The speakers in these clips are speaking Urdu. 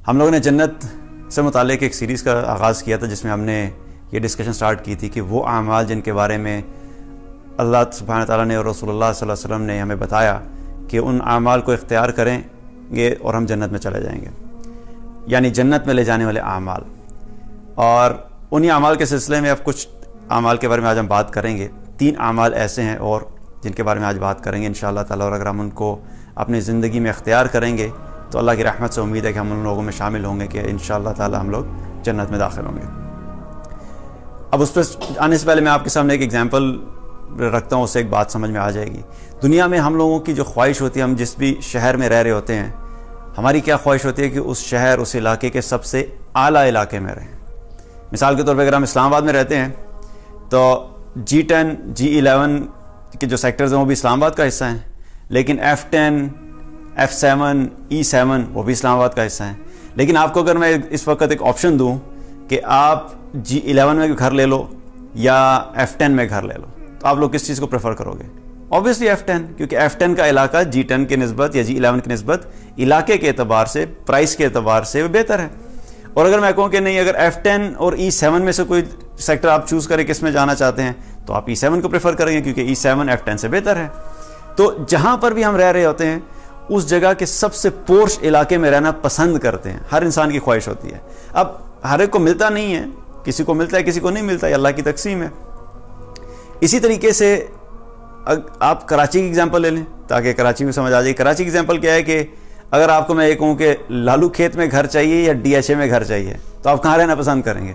ہم لوگوں نے جنت سے متعلق ایک سیریز کا آغاز کیا تھا جس میں ہم نے یہ ڈسکشن سٹارٹ کی تھی کہ وہ اعمال جن کے بارے میں اللہ سبحانہ تعالیٰ نے اور رسول اللہ صلی اللہ علیہ وسلم نے ہمیں بتایا کہ ان اعمال کو اختیار کریں گے اور ہم جنت میں چلے جائیں گے، یعنی جنت میں لے جانے والے اعمال۔ اور انہی اعمال کے سلسلے میں اب کچھ اعمال کے بارے میں آج ہم بات کریں گے۔ 3 اعمال ایسے ہیں اور جن کے بارے میں آج بات کریں گے انشاءاللہ تعالیٰ، اور اگر ہم ان کو اپنی زندگی میں اختیار کریں گے تو اللہ کی رحمت سے امید ہے کہ ہم ان لوگوں میں شامل ہوں گے کہ انشاءاللہ تعالیٰ ہم لوگ جنت میں داخل ہوں گے۔ اب اس پہ آنے سے پہلے میں آپ کے سامنے ایک ایگزامپل رکھتا ہوں، اس سے ایک بات سمجھ میں آ جائے گی۔ دنیا میں ہم لوگوں کی جو خواہش ہوتی ہے، ہم جس بھی شہر میں رہ رہے ہوتے ہیں، ہماری کیا خواہش ہوتی ہے کہ اس شہر، اس علاقے کے سب سے اعلیٰ علاقے میں رہیں۔ مثال کے طور پہ اگر ہم اسلام آباد میں رہتے ہیں تو G10 G11 کے جو سیکٹرز ہیں وہ بھی اسلام آباد کا حصہ ہیں، لیکن F10 F7 E7 وہ بھی اسلام آباد کا حصہ ہیں۔ لیکن آپ کو اگر میں اس وقت ایک آپشن دوں کہ آپ G11 میں گھر لے لو یا F10 میں گھر لے لو، تو آپ لوگ کس چیز کو پریفر کرو گے؟ اوبیسلی F10، کیونکہ F10 کا علاقہ G10 کے نسبت یا G11 کی نسبت علاقے کے اعتبار سے، پرائس کے اعتبار سے بہتر ہے۔ اور اگر میں کہوں کہ نہیں، اگر F10 اور E7 میں سے کوئی سیکٹر آپ چوز کریں کس میں جانا چاہتے ہیں، تو آپ E7 کو پریفر کریں گے کیونکہ E7 F10 سے بہتر ہے۔ تو جہاں پر بھی ہم رہ رہے ہوتے ہیں اس جگہ کے سب سے پورش علاقے میں رہنا پسند کرتے ہیں، ہر انسان کی خواہش ہوتی ہے۔ اب ہر ایک کو ملتا نہیں ہے، کسی کو ملتا ہے کسی کو نہیں ملتا، یہ اللہ کی تقسیم ہے۔ اسی طریقے سے آپ کراچی کی ایگزامپل لے لیں تاکہ کراچی میں سمجھ آ جائے۔ کراچی کی ایگزامپل کیا ہے کہ اگر آپ کو میں یہ کہوں کہ لالو کھیت میں گھر چاہیے یا DHA میں گھر چاہیے، تو آپ کہاں رہنا پسند کریں گے؟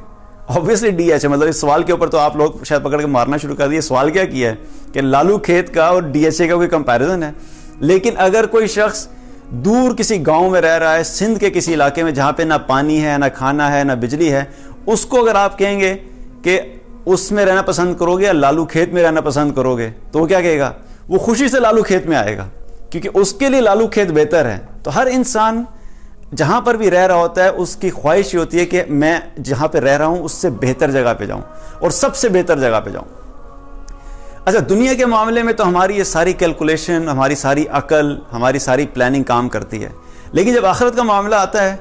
Obviously DHA۔ مطلب اس سوال کے اوپر تو آپ لوگ شاید پکڑ کے مارنا شروع کر دیے، سوال کیا ہے کہ لالو کھیت کا اور DHA کا کوئی کمپیریزن ہے؟ لیکن اگر کوئی شخص دور کسی گاؤں میں رہ رہا ہے، سندھ کے کسی علاقے میں جہاں پہ نہ پانی ہے، نہ کھانا ہے، نہ بجلی ہے، اس کو اگر آپ کہیں گے کہ اس میں رہنا پسند کرو گے یا لالو کھیت میں رہنا پسند کرو گے، تو وہ کیا کہے گا؟ وہ خوشی سے لالو کھیت میں آئے گا، کیونکہ اس کے لیے لالو کھیت بہتر ہے۔ تو ہر انسان جہاں پر بھی رہ رہا ہوتا ہے اس کی خواہش یہ ہوتی ہے کہ میں جہاں پہ رہ رہا ہوں اس سے بہتر جگہ پہ جاؤں اور سب سے بہتر جگہ پہ جاؤں۔ اچھا، دنیا کے معاملے میں تو ہماری یہ ساری کیلکولیشن، ہماری ساری عقل، ہماری ساری پلاننگ کام کرتی ہے، لیکن جب آخرت کا معاملہ آتا ہے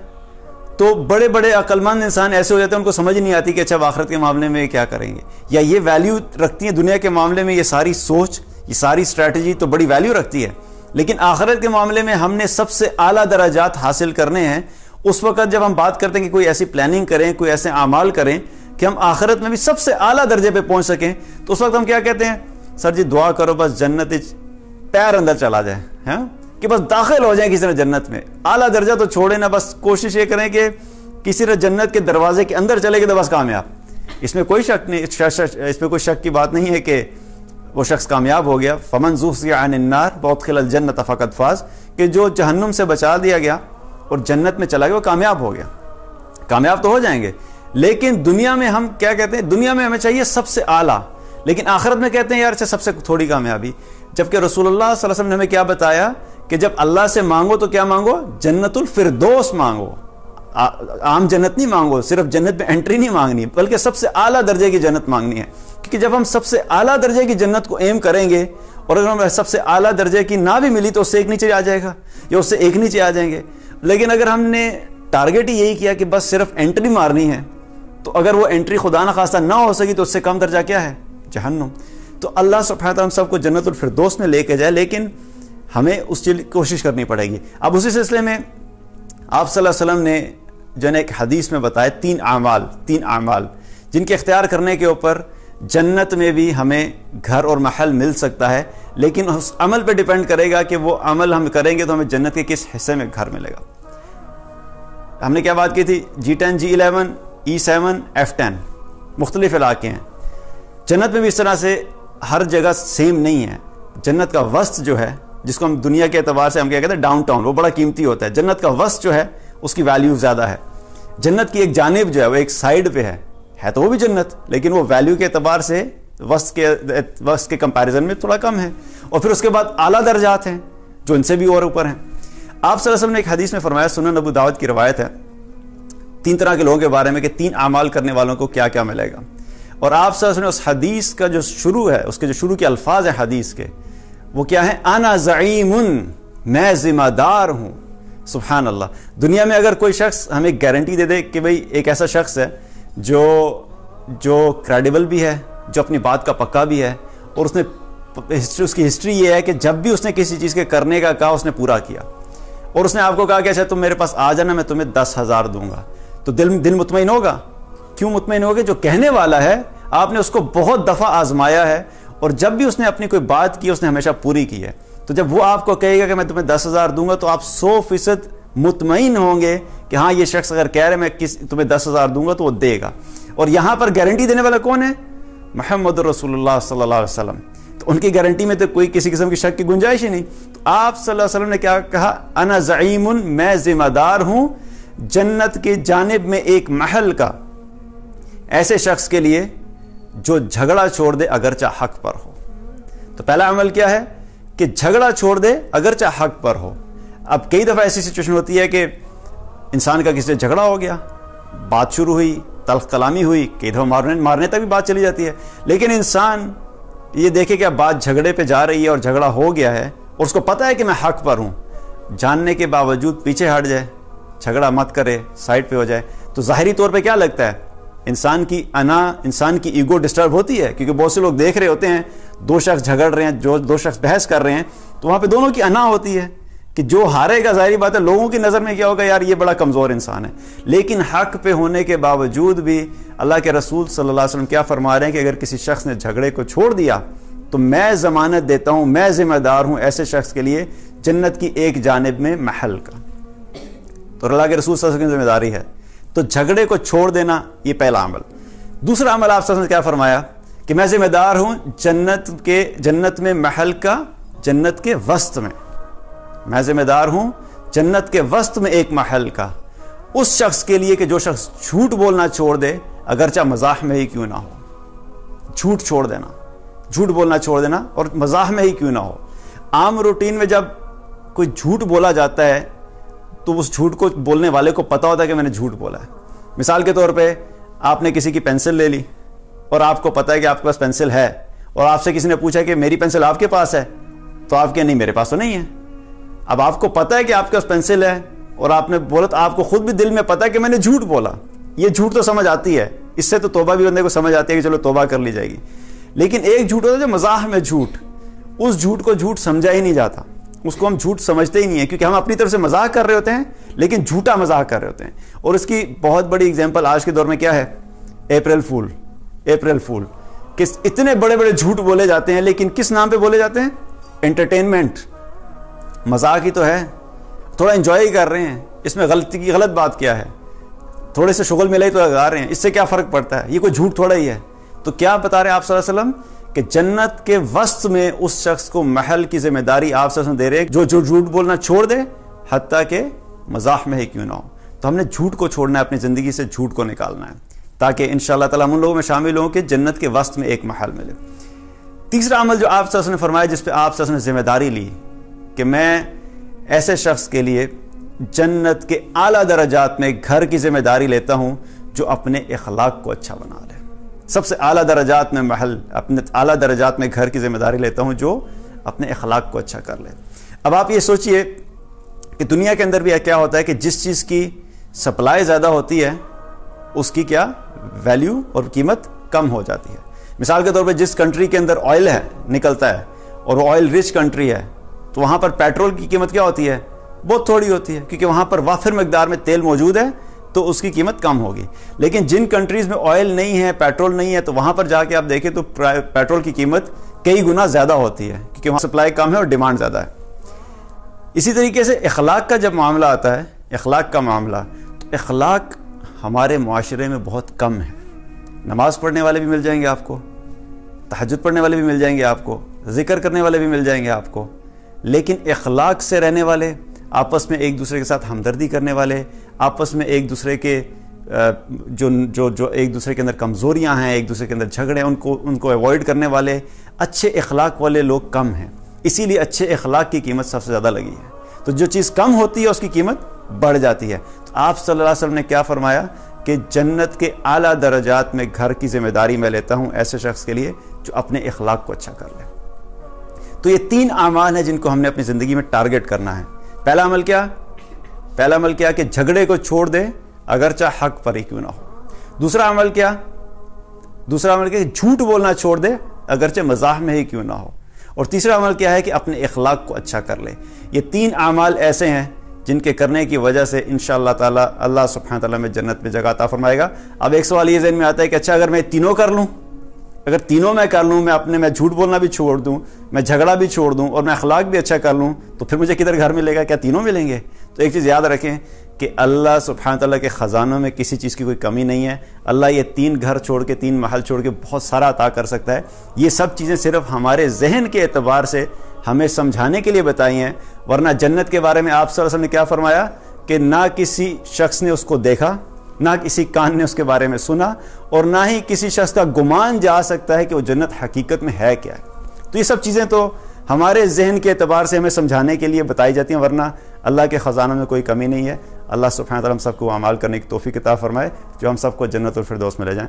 تو بڑے بڑے عقل مند انسان ایسے ہو جاتے ہیں ان کو سمجھ نہیں آتی کہ اچھا آخرت کے معاملے میں کیا کریں گے، یا یہ ویلیو رکھتی ہیں دنیا کے معاملے میں، یہ ساری سوچ، یہ ساری اسٹریٹجی تو بڑی ویلیو رکھتی ہے، لیکن آخرت کے معاملے میں ہم نے سب سے اعلیٰ درجات حاصل کرنے ہیں۔ اس وقت جب ہم بات کرتے ہیں کہ کوئی ایسی پلاننگ کریں، کوئی ایسے اعمال کریں کہ ہم آخرت میں بھی سب سے اعلیٰ درجے پہ پہنچ سکیں، تو اس وقت ہم کیا کہتے ہیں؟ سر جی دعا کرو بس جنت پیر اندر چلا جائے، ہاں، کہ بس داخل ہو جائیں کسی طرح جنت میں۔ اعلیٰ درجہ تو چھوڑیں نا، بس کوشش یہ کریں کہ کسی طرح جنت کے دروازے کے اندر چلے گئے تو بس کامیاب۔ اس میں کوئی شک نہیں، اس میں کوئی شک کی بات نہیں ہے کہ وہ شخص کامیاب ہو گیا۔ فمن زحزح عن النار وادخل الجنۃ فقد فاز، کہ جو جہنم سے بچا دیا گیا اور جنت میں چلا گیا وہ کامیاب ہو گیا۔ کامیاب تو ہو جائیں گے، لیکن دنیا میں ہم کیا کہتے ہیں؟ دنیا میں ہمیں چاہیے سب سے اعلیٰ، لیکن آخرت میں کہتے ہیں یار اچھا سب سے تھوڑی کامیابی۔ جبکہ رسول اللہ صلی اللہ علیہ وسلم نے ہمیں کیا بتایا کہ جب اللہ سے مانگو تو کیا مانگو؟ جنت الفردوس مانگو۔ عام جنت نہیں مانگو، صرف جنت میں انٹری نہیں مانگنی، بلکہ سب سے اعلیٰ درجے کی جنت مانگنی ہے، کیونکہ جب ہم سب سے اعلیٰ درجے کی جنت کو ایم کریں گے اور اگر ہمیں سب سے اعلیٰ درجے کی نہ بھی ملی تو اس سے ایک نیچے آ جائے گا یا اس سے ایک نیچے آ جائیں گے۔ لیکن اگر ہم نے ٹارگیٹ ہی یہی کیا کہ بس صرف انٹری مارنی ہے، تو اگر وہ انٹری خدا نخواستہ نہ ہو سکی تو اس سے کم درجہ کیا ہے؟ جہنم۔ تو اللہ سبحانہ تعالیٰ ہم سب کو جنت الفردوس میں لے کے جائے، لیکن ہمیں اس چیز کی کوشش کرنی پڑے گی۔ اب اسی سلسلے میں آپ صلی اللہ علیہ وسلم نے جو ہے ایک حدیث میں بتائے 3 اعمال جن کے اختیار کرنے کے اوپر جنت میں بھی ہمیں گھر اور محل مل سکتا ہے، لیکن اس عمل پہ ڈیپینڈ کرے گا کہ وہ عمل ہم کریں گے تو ہمیں جنت کے کس حصے میں گھر ملے گا۔ ہم نے کیا بات کی تھی؟ G10 G11 E7 F10 مختلف علاقے ہیں۔ جنت میں بھی اس طرح سے ہر جگہ سیم نہیں ہے۔ جنت کا وسط جو ہے، جس کو ہم دنیا کے اعتبار سے ہم کیا کہتے ہیں ڈاؤن ٹاؤن، وہ بڑا قیمتی ہوتا ہے۔ جنت کا وسط جو ہے اس کی ویلیو زیادہ ہے۔ جنت کی ایک جانب جو ہے وہ ایک سائیڈ پہ ہے تو وہ بھی جنت، لیکن وہ ویلیو کے اعتبار سے وسط کے کمپیریزن میں تھوڑا کم ہے۔ اور پھر اس کے بعد اعلیٰ درجات ہیں جو ان سے بھی اور اوپر ہیں۔ آپ صلی اللہ علیہ وسلم نے ایک حدیث میں فرمایا، سنن ابو داؤد کی روایت ہے، 3 طرح کے لوگوں کے بارے میں کہ 3 اعمال کرنے والوں کو کیا کیا ملے گا۔ اور آپ صلی اللہ علیہ وسلم نے اس حدیث کا جو شروع ہے، اس کے جو شروع کے الفاظ ہیں حدیث کے، وہ کیا ہے؟ انا زعیم، میں ذمہ دار ہوں سبحان اللہ. دنیا میں اگر کوئی شخص ہمیں گارنٹی دے دے کہ بھئی ایک ایسا شخص ہے جو کریڈیبل بھی ہے, جو اپنی بات کا پکا بھی ہے, اور اس کی ہسٹری یہ ہے کہ جب بھی اس نے کسی چیز کے کرنے کا کہا اس نے پورا کیا, اور اس نے آپ کو کہا کہ اچھا تم میرے پاس آ جانا, میں تمہیں 10,000 دوں گا, تو دل مطمئن ہوگا. کیوں مطمئن ہوگا؟ جو کہنے والا ہے آپ نے اس کو بہت دفعہ آزمایا ہے, اور جب بھی اس نے اپنی کوئی بات کی اس نے ہمیشہ پوری کی ہے. تو جب وہ آپ کو کہے گا کہ میں تمہیں 10,000 دوں گا, تو آپ 100% مطمئن ہوں گے کہ ہاں یہ شخص اگر کہہ رہے میں تمہیں 10,000 دوں گا تو وہ دے گا. اور یہاں پر گارنٹی دینے والا کون ہے؟ محمد رسول اللہ صلی اللہ علیہ وسلم. تو ان کی گارنٹی میں تو کوئی کسی قسم کی شک کی گنجائش ہی نہیں. تو آپ صلی اللہ علیہ وسلم نے کیا کہا؟ انا زعیم, میں ذمہ دار ہوں جنت کی جانب میں ایک محل کا, ایسے شخص کے لیے جو جھگڑا چھوڑ دے اگرچہ حق پر ہو. تو پہلا عمل کیا ہے کہ جھگڑا چھوڑ دے اگرچہ حق پر ہو. اب کئی دفعہ ایسی سچویشن ہوتی ہے کہ انسان کا کسی سے جھگڑا ہو گیا, بات شروع ہوئی, تلخ کلامی ہوئی, کئی دفعہ مارنے تک بھی بات چلی جاتی ہے, لیکن انسان یہ دیکھے کہ اب بات جھگڑے پہ جا رہی ہے اور جھگڑا ہو گیا ہے اور اس کو پتہ ہے کہ میں حق پر ہوں, جاننے کے باوجود پیچھے ہٹ جائے, جھگڑا مت کرے, سائڈ پہ ہو جائے, تو ظاہری طور پہ کیا لگتا ہے؟ انسان کی انسان کی ایگو ڈسٹرب ہوتی ہے, کیونکہ بہت سے لوگ دیکھ رہے ہوتے ہیں دو شخص جھگڑ رہے ہیں, دو شخص بحث کر رہے ہیں, تو وہاں پہ دونوں کی انا ہوتی ہے کہ جو ہارے گا, ظاہری بات ہے لوگوں کی نظر میں کیا ہوگا, یار یہ بڑا کمزور انسان ہے. لیکن حق پہ ہونے کے باوجود بھی اللہ کے رسول صلی اللہ علیہ وسلم کیا فرما رہے ہیں کہ اگر کسی شخص نے جھگڑے کو چھوڑ دیا تو میں ضمانت دیتا ہوں, میں ذمہ دار ہوں ایسے شخص کے لیے جنت کی ایک جانب میں محل کا. تو اللہ کے رسول صلی اللہ علیہ وسلم کی ذمہ داری ہے. تو جھگڑے کو چھوڑ دینا یہ پہلا عمل. دوسرا عمل آپ صلی اللہ علیہ وسلم نے کیا فرمایا کہ میں ذمہ دار ہوں جنت میں محل کا, جنت کے وسط میں, میں ذمہ دار ہوں جنت کے وسط میں ایک محل کا, اس شخص کے لیے کہ جو شخص جھوٹ بولنا چھوڑ دے اگرچہ مزاح میں ہی کیوں نہ ہو. جھوٹ چھوڑ دینا, جھوٹ بولنا چھوڑ دینا, اور مزاح میں ہی کیوں نہ ہو. عام روٹین میں جب کوئی جھوٹ بولا جاتا ہے تو اس جھوٹ کو بولنے والے کو پتا ہوتا ہے کہ میں نے جھوٹ بولا ہے. مثال کے طور پہ آپ نے کسی کی پینسل لے لی اور آپ کو پتا ہے کہ آپ کے پاس پینسل ہے, اور آپ سے کسی نے پوچھا کہ میری پینسل آپ کے پاس ہے, تو آپ نہیں, میرے پاس تو نہیں ہے. اب آپ کو پتا ہے کہ آپ کے پاس پینسل ہے اور آپ نے بولا, تو آپ کو خود بھی دل میں پتا ہے کہ میں نے جھوٹ بولا. یہ جھوٹ تو سمجھ آتی ہے, اس سے تو توبہ بھی بندے کو سمجھ آتی ہے کہ چلو توبہ کر لی جائے گی. لیکن ایک جھوٹ ہوتا ہے جو مزاح میں جھوٹ, اس جھوٹ کو جھوٹ سمجھا ہی نہیں جاتا, اس کو ہم جھوٹ سمجھتے ہی نہیں ہیں, کیونکہ ہم اپنی طرف سے مزاح کر رہے ہوتے ہیں لیکن جھوٹا مزاح کر رہے ہوتے ہیں. اور اس کی بہت بڑی اگزامپل آج کے دور میں کیا ہے؟ April fool. کس اتنے بڑے بڑے جھوٹ بولے جاتے ہیں, لیکن کس نام پہ بولے جاتے ہیں؟ انٹرٹینمنٹ, مزاح ہی تو ہے, تھوڑا انجوائے کر رہے ہیں, اس میں غلط بات کیا ہے؟ تھوڑے سے شغل ملے تو لگا رہے ہیں, اس سے کیا فرق پڑتا ہے؟ یہ کوئی جھوٹ تھوڑا ہی ہے. تو کیا بتا رہے ہیں آپ صلی اللہ علیہ وسلم کہ جنت کے وسط میں اس شخص کو محل کی ذمہ داری آپ صلی اللہ علیہ وسلم دے رہے ہیں جو جھوٹ بولنا چھوڑ دے حتیٰ کہ مزاح میں ہی کیوں نہ ہو. تو ہم نے جھوٹ کو چھوڑنا ہے, اپنی زندگی سے جھوٹ کو نکالنا ہے, تاکہ انشاءاللہ تعالیٰ ہم ان لوگوں میں شامل ہوں کہ جنت کے وسط میں ایک محل ملے. تیسرا عمل جو آپ صلی اللہ علیہ وسلم نے فرمایا, جس پہ آپ صلی اللہ علیہ وسلم نے ذمہ داری لی کہ میں ایسے شخص کے لیے جنت کے اعلیٰ درجات میں گھر کی ذمہ داری لیتا ہوں جو اپنے اخلاق کو اچھا بنا لے. سب سے اعلیٰ درجات میں محل, اپنے اعلیٰ درجات میں گھر کی ذمہ داری لیتا ہوں جو اپنے اخلاق کو اچھا کر لے. اب آپ یہ سوچئے کہ دنیا کے اندر بھی کیا ہوتا ہے کہ جس چیز کی سپلائی زیادہ ہوتی ہے اس کی کیا ویلیو اور قیمت کم ہو جاتی ہے. مثال کے طور پہ جس کنٹری کے اندر آئل ہے نکلتا ہے اور وہ آئل رچ کنٹری ہے, تو وہاں پر پیٹرول کی قیمت کیا ہوتی ہے؟ بہت تھوڑی ہوتی ہے, کیونکہ وہاں پر وافر مقدار میں تیل موجود ہے تو اس کی قیمت کم ہوگی. لیکن جن کنٹریز میں آئل نہیں ہے, پیٹرول نہیں ہے, تو وہاں پر جا کے آپ دیکھیں تو پیٹرول کی قیمت کئی گنا زیادہ ہوتی ہے, کیونکہ وہاں سپلائی کم ہے اور ڈیمانڈ زیادہ ہے. اسی طریقے سے اخلاق کا جب معاملہ آتا ہے, اخلاق کا معاملہ, تو اخلاق ہمارے معاشرے میں بہت کم ہے. نماز پڑھنے والے بھی مل جائیں گے آپ کو, تہجد پڑھنے والے بھی مل جائیں گے آپ کو, ذکر کرنے والے بھی مل جائیں گے آپ کو, لیکن اخلاق سے رہنے والے, آپس میں ایک دوسرے کے ساتھ ہمدردی کرنے والے, آپس میں ایک دوسرے کے جو ایک دوسرے کے اندر کمزوریاں ہیں, ایک دوسرے کے اندر جھگڑے ان کو ایوائڈ کرنے والے, اچھے اخلاق والے لوگ کم ہیں. اسی لیے اچھے اخلاق کی قیمت سب سے زیادہ لگی ہے. تو جو چیز کم ہوتی ہے اس کی قیمت بڑھ جاتی ہے. تو آپ صلی اللہ علیہ وسلم نے کیا فرمایا کہ جنت کے اعلیٰ درجات میں گھر کی ذمہ داری میں لیتا ہوں ایسے شخص کے لیے جو اپنے اخلاق کو اچھا کر لے. تو یہ 3 اعمال ہیں جن کو ہم نے اپنی زندگی میں ٹارگٹ کرنا ہے. پہلا عمل کیا؟ پہلا عمل کیا کہ جھگڑے کو چھوڑ دے اگرچہ حق پر ہی کیوں نہ ہو۔ دوسرا عمل کیا کہ جھوٹ بولنا چھوڑ دے اگرچہ مزاح میں ہی کیوں نہ ہو۔ اور تیسرا عمل کیا ہے کہ اپنے اخلاق کو اچھا کر لے۔ یہ 3 اعمال ایسے ہیں جن کے کرنے کی وجہ سے انشاءاللہ تعالی اللہ سبحانہ تعالیٰ میں جنت میں جگہ عطا فرمائے گا۔ اب ایک سوال یہ ذہن میں آتا ہے کہ اچھا اگر میں تینوں کر لوں، اگر تینوں میں کر لوں، میں جھوٹ بولنا بھی چھوڑ دوں، میں جھگڑا بھی چھوڑ دوں اور میں اخلاق بھی اچھا کر لوں، تو پھر مجھے کدھر گھر ملے گا؟ کیا تینوں ملیں گے؟ تو ایک چیز یاد رکھیں کہ اللہ سبحانہ تعالیٰ کے خزانوں میں کسی چیز کی کوئی کمی نہیں ہے۔ اللہ یہ 3 گھر چھوڑ کے 3 محل چھوڑ کے بہت سارا عطا کر سکتا ہے۔ یہ سب چیزیں صرف ہمارے ذہن کے اعتبار سے ہمیں سمجھانے کے لیے بتائی ہیں، ورنہ جنت کے بارے میں آپ صلی اللہ علیہ وسلم نے کیا فرمایا کہ نہ کسی شخص نے اس کو دیکھا، نہ کسی کان نے اس کے بارے میں سنا، اور نہ ہی کسی شخص کا گمان جا سکتا ہے کہ وہ جنت حقیقت میں ہے کیا ہے۔ تو یہ سب چیزیں تو ہمارے ذہن کے اعتبار سے ہمیں سمجھانے کے لیے بتائی جاتی ہیں، ورنہ اللہ کے خزانوں میں کوئی کمی نہیں ہے۔ اللہ سبحانہ تعالیٰ ہم سب کو اعمال کرنے کی توفیق عطا فرمائے جو ہم سب کو جنت الفردوس میں لے جائیں۔